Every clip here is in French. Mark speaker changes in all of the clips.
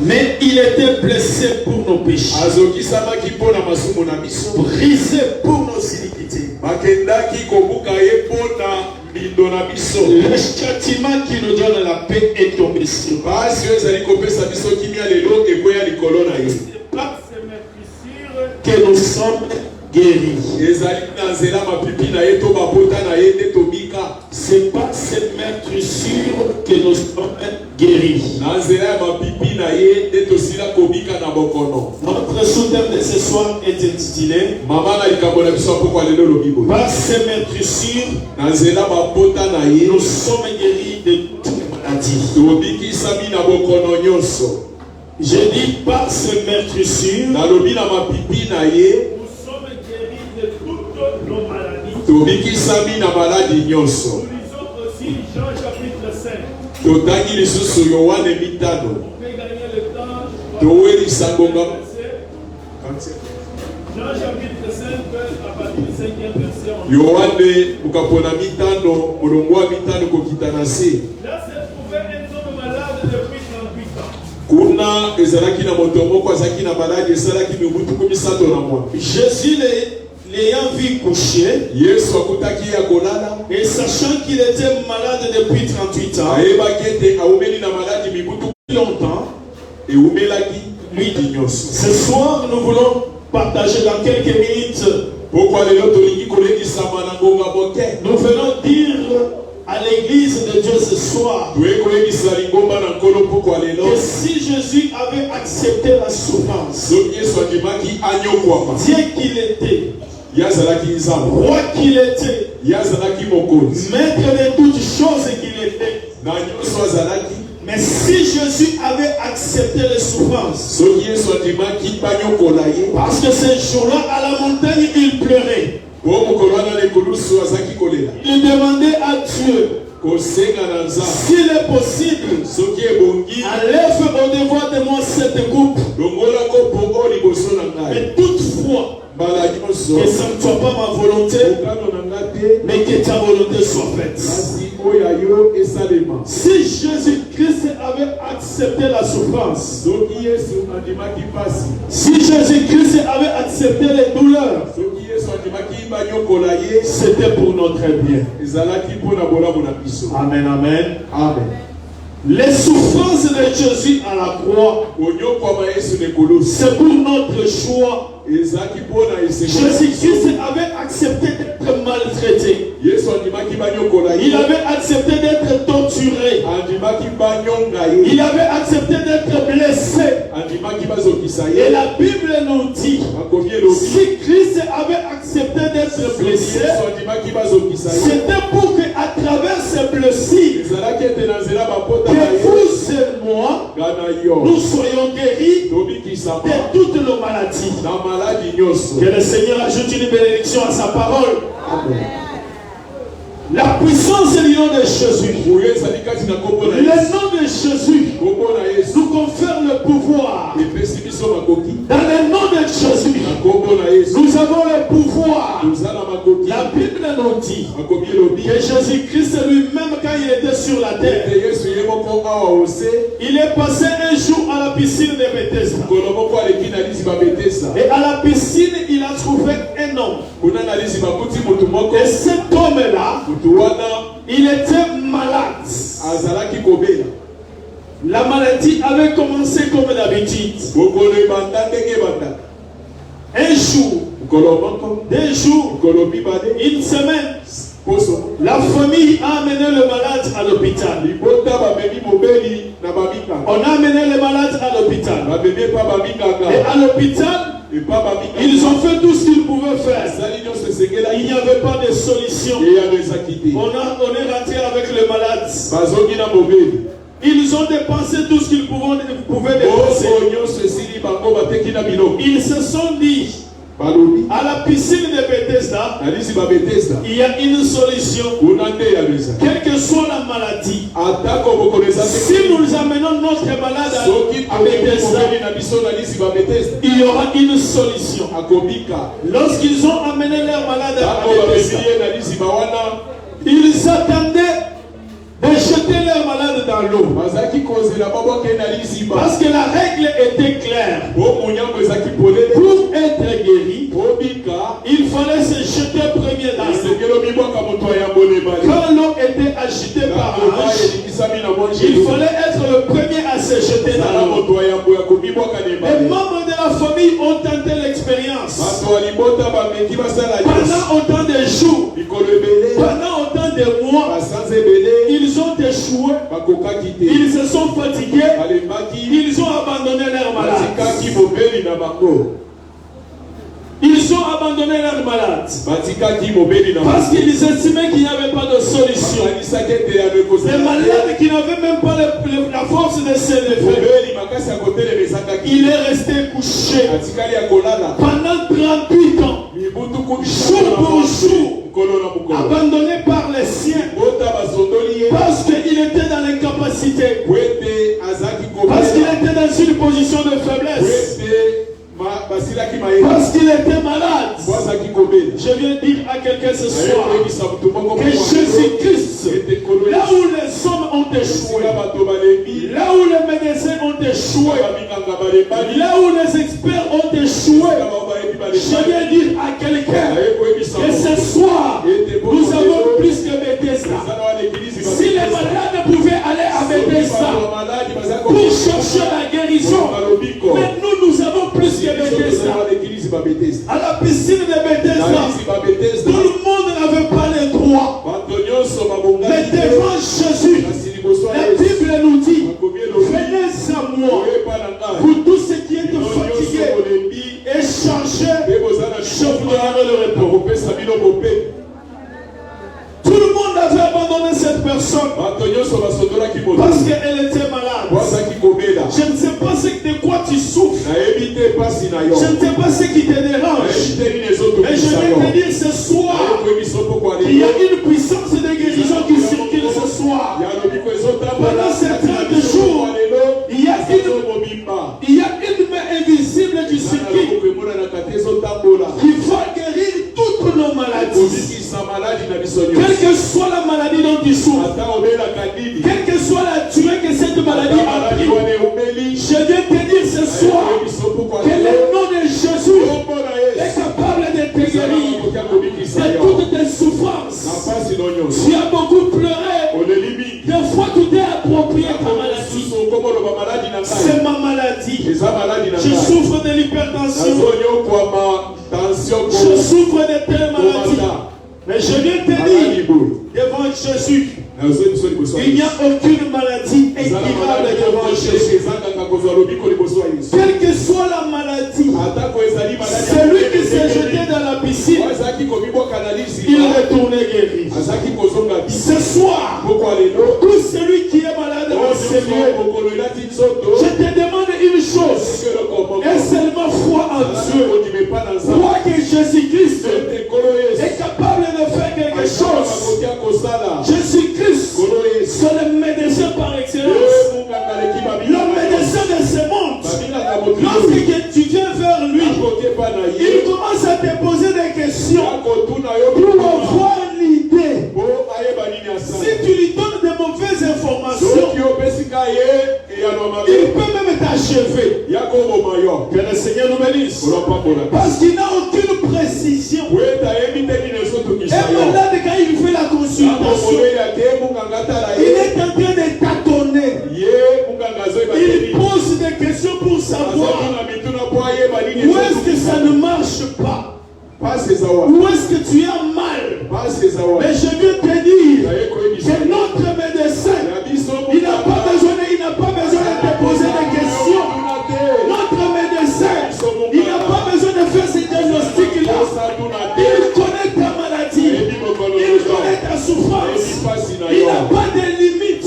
Speaker 1: Mais il était blessé pour nos péchés, brisé pour nos iniquités. Le châtiment qui nous donne la paix est tombé sur nous. Par ces meurtrissures que nous sommes guéris. C'est par ces meurtrissures que nous sommes guéris. Notre sous-thème de ce soir est intitulé par ces meurtrissures nous sommes guéris de toutes les maladies. Je dis par ces meurtrissures nous sommes guéris de toutes nos maladies. Nous lisons aussi Jean chapitre 5. On peut gagner le temps. Jean chapitre 5, à partir du 5e verset. Là se trouvait un homme malade depuis 38 ans. Jésus l'ayant vu coucher, et sachant qu'il était malade depuis 38 ans, longtemps, lui dit, ce soir nous voulons partager dans quelques minutes. Nous venons dire à l'église de Dieu ce soir que si Jésus avait accepté la souffrance, Dieu qu'il était, roi qu'il était, maître de toutes choses qu'il était, mais si Jésus avait accepté les souffrances, parce que ce jour-là à la montagne il pleurait, il demandait à Dieu, s'il est possible, enlève au-devant de moi cette coupe, mais toutefois que ce ne soit pas ma volonté, mais que ta volonté soit faite. Si Jésus-Christ avait accepté la souffrance, si Jésus-Christ avait accepté les douleurs, c'était pour notre bien. Amen, amen, amen. Les souffrances de Jésus à la croix, c'est pour notre choix. Jésus-Christ avait accepté d'être maltraité. Il avait accepté d'être torturé. Il avait accepté d'être blessé. Et la Bible nous dit, si Christ avait accepté d'être blessé, c'était pour qu'à travers ces blessures, que vous et moi, nous soyons guéris de toutes nos maladies. Que le Seigneur ajoute une bénédiction à sa parole. Amen. La puissance du nom de Jésus. Le nom de Jésus nous confère le pouvoir. Dans le nom de Jésus, nous avons le pouvoir. La Bible nous dit que Jésus-Christ lui-même, quand il était sur la terre, il est passé un jour à la piscine de Bethesda. Et à la piscine, il a trouvé un homme. Et cet homme-là, il était malade. La maladie avait commencé comme d'habitude. Un jour, 2 jours, une semaine, la famille a amené le malade à l'hôpital. On a amené le malade à l'hôpital. Et à l'hôpital, ils ont fait tout ce qu'ils pouvaient faire. Il n'y avait pas de solution. On est rentré avec le malade. Ils ont dépensé tout ce qu'ils pouvaient dépenser. Ils se sont dit, à la piscine de Bethesda, il y a une solution. Quelle que soit la maladie, si nous amenons notre malade à Bethesda, il y aura une solution. Lorsqu'ils ont amené leur malade à Bethesda, ils attendaient de jeter leur malade dans dans l'eau. Parce que la règle était claire. Pour être guéri, il fallait se jeter premier dans l'eau. Quand l'eau était agitée par l'ange, il fallait être le premier à se jeter dans l'eau. Les membres de la famille ont tenté l'expérience. Pendant autant de jours, pendant autant de mois, ils ont échoué, ils se sont fatigués, ils ont abandonné leur malade. Ils ont abandonné leurs malades parce qu'ils estimaient qu'il n'y avait pas de solution. Les malades qui n'avaient même pas la force de se lever, il est resté couché pendant 38 ans, jour pour jour, abandonné par les siens parce qu'il était dans l'incapacité, parce qu'il était dans une position de faiblesse, parce qu'il était malade. Je viens dire à quelqu'un ce soir que Jésus-Christ, là où les hommes ont échoué, là où les médecins ont échoué, là où les experts ont échoué, je viens dire à quelqu'un que ce soir, nous avons plus que Bethesda. Si les malades pouvaient aller à Bethesda pour chercher la guérison, mais nous avons plus que Bethesda. À la piscine de Bethesda, tout le monde n'avait pas les droits. Mais devant Jésus, la Bible nous dit, venez à moi, vous tous ceux qui êtes fatigués et chargés, je vous donnerai le repos. Tout le monde avait abandonné cette personne parce qu'elle était malade. Je ne sais pas de quoi tu souffres. Je ne sais pas ce qui te dérange. Mais je vais te dire ce soir, il y a une puissance de guérison qui circule ce soir. Pendant ces 30 jours, il y a une main invisible qui circule, qui va guérir toutes nos maladies. Quelle que soit la maladie dont tu souffres, quelle que soit la durée que cette maladie a pris, je viens te dire ce soir que le nom de Jésus est capable de te guérir de toutes tes souffrances. Tu as beaucoup pleuré. Des fois tu t'es approprié ta maladie. C'est ma maladie. Je souffre de l'hypertension. Je souffre de telle maladie. Mais je viens te dire, devant Jésus, il n'y a aucune maladie incurable devant Jésus. Quelle que soit la maladie, celui qui s'est jeté dans la piscine, il retournait guéri. Ce soir, tout celui qui est malade dans ce lieu, je te demande une chose, et seulement foi en Dieu. Crois que Jésus-Christ est capable de faire quelque chose. Jésus-Christ, c'est le médecin par excellence. Le médecin de ce monde. Lorsque tu viens vers lui, il commence à te poser des questions pour avoir l'idée. Si tu lui donnes de mauvaises informations, il peut même t'achever. Que le Seigneur nous bénisse. Parce qu'il n'a aucune précision. Et malade, quand il fait la consultation, il est en train de tâtonner. Il pose des questions pour savoir où est-ce que ça ne marche pas. Où est-ce que tu as mal? Mais je viens te dire que notre médecin, il n'a pas besoin de te poser des questions. Notre médecin, il n'a pas besoin de faire ces diagnostics-là. Il connaît ta maladie. Il connaît ta souffrance. Il n'a pas de limites.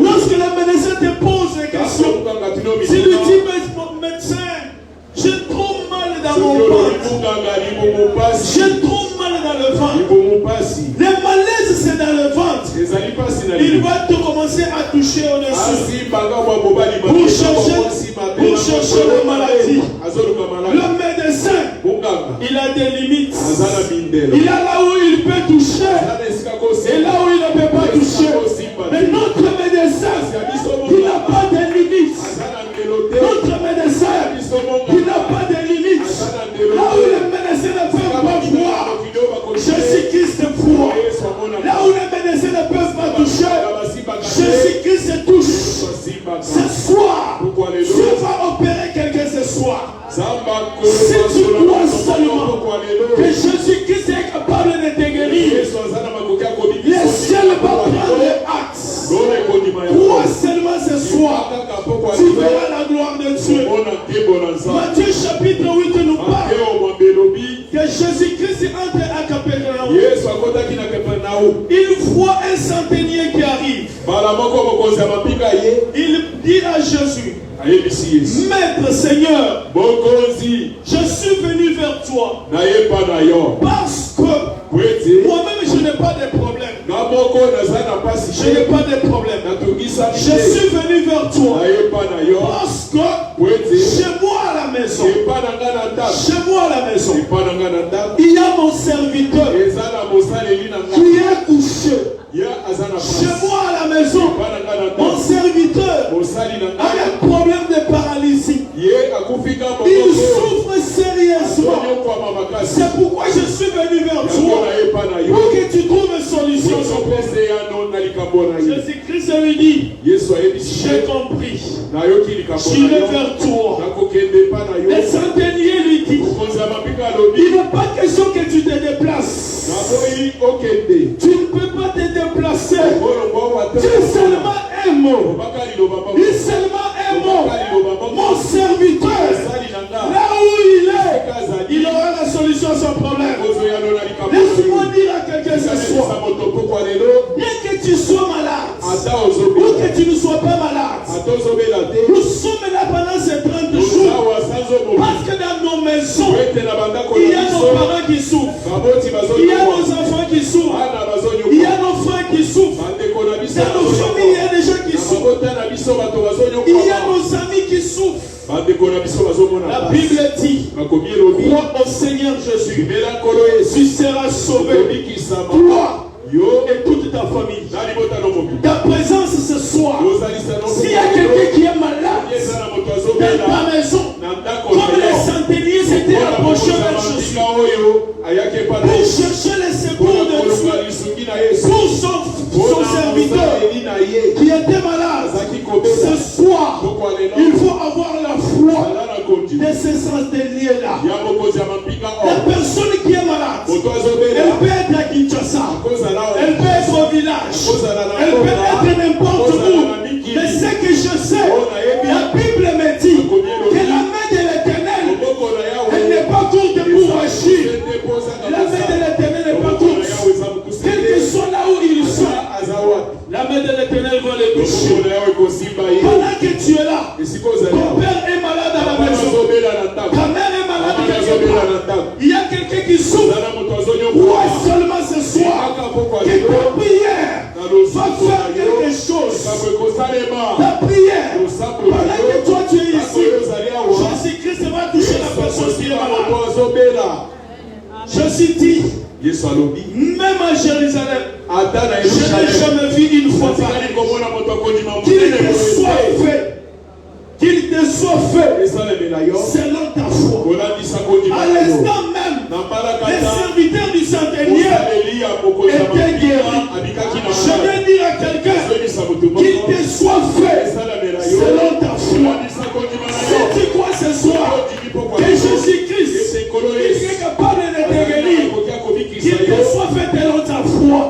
Speaker 1: Lorsque le médecin te pose des questions, si lui dit, médecin, j'ai trop mal dans mon ventre. J'ai trop mal dans le ventre. Le malaise, c'est dans le ventre. Il va te commencer à toucher au-dessus pour chercher la maladie. Le médecin, il a des limites. Il a là où il peut toucher et là où il ne peut pas toucher. Mais notre médecin, ce soir, Dieu va opérer quelqu'un ce soir. Si tu crois seulement que Jésus-Christ est capable de te guérir, les ciels vont prendre acte. Crois seulement ce soir, tu verras la gloire de Dieu. Matthieu chapitre 8 nous parle que Jésus-Christ entre à Capernaum. Il voit un centenier qui arrive. Il dit à Jésus, Maître Seigneur, je suis venu vers toi parce que moi-même je n'ai pas de problème. Je n'ai pas de problème. Je suis venu vers toi parce que chez moi à la maison, il y a mon serviteur qui est couché. Chez moi à la maison, mon serviteur a un problème de paralysie. Il souffre sérieusement. C'est pourquoi je suis venu vers toi pour que tu trouves une solution. Jésus-Christ lui dit, j'ai compris. J'irai vers toi. Le centenier lui dit, il n'est pas question que tu te déplaces. Tu ne peux pas te déplacer. Dis seulement un mot. Dis seulement un mot. Mon serviteur, là où il est, il aura la solution à son problème. Laisse-moi dire à quelqu'un ce soir, bien que tu sois malade, ou que tu ne sois pas malade, nous sommes là pendant ces 30 jours, parce que dans nos maisons, il y a nos parents qui souffrent, il y a nos enfants qui souffrent, il y a nos frères qui souffrent, dans nos familles, il y a des gens qui souffrent, il y a nos amis qui souffrent. La Bible dit, crois au Seigneur Jésus, tu seras sauvé, toi et toute ta famille. Ta présence ce soir, s'il y a quelqu'un qui est malade dans ta maison, comme les centeniers s'étaient approchés vers Jésus pour chercher le secours de Dieu pour son serviteur qui était malade, ce soir, il faut avoir la foi de ces centeniers-là. La personne qui est malade, elle peut être à Kinshasa, elle peut être au village, elle peut être n'importe où. Mais ce que je sais, la Bible me dit que la main de l'Éternel, elle n'est pas courte pour agir. La main de l'Éternel n'est pas courte. Quel que soit là où ils sont, la main de l'Éternel va les toucher. Pendant que tu es là, ton père est malade à la maison, ta mère est malade quelque part. Il y a quelqu'un qui souffre. Crois seulement ce soir que ta prière va faire quelque chose. Ta prière, pendant que toi tu es ici, Jésus-Christ va toucher la personne qui est malade. Jésus dit, même à Jérusalem, je n'ai jamais vu une fois pareil. Qu'il te soit fait selon ta foi. À l'instant même, les serviteurs du centenier étaient guéris. Je vais dire à quelqu'un qu'il te soit fait selon ta foi. Si tu crois ce soir que Jésus-Christ est capable de te guérir, qu'il te soit fait selon ta foi.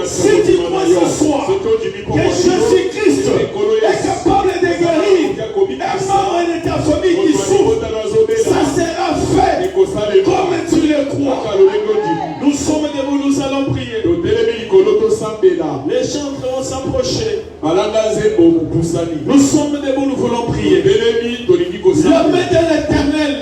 Speaker 1: Si tu crois ce soir que Jésus-Christ est capable de guérir un membre de ta famille qui souffre, ça sera fait comme tu le crois. Nous sommes debout, nous allons prier. Les gens vont s'approcher. Nous sommes debout, nous voulons prier. La main de l'Éternel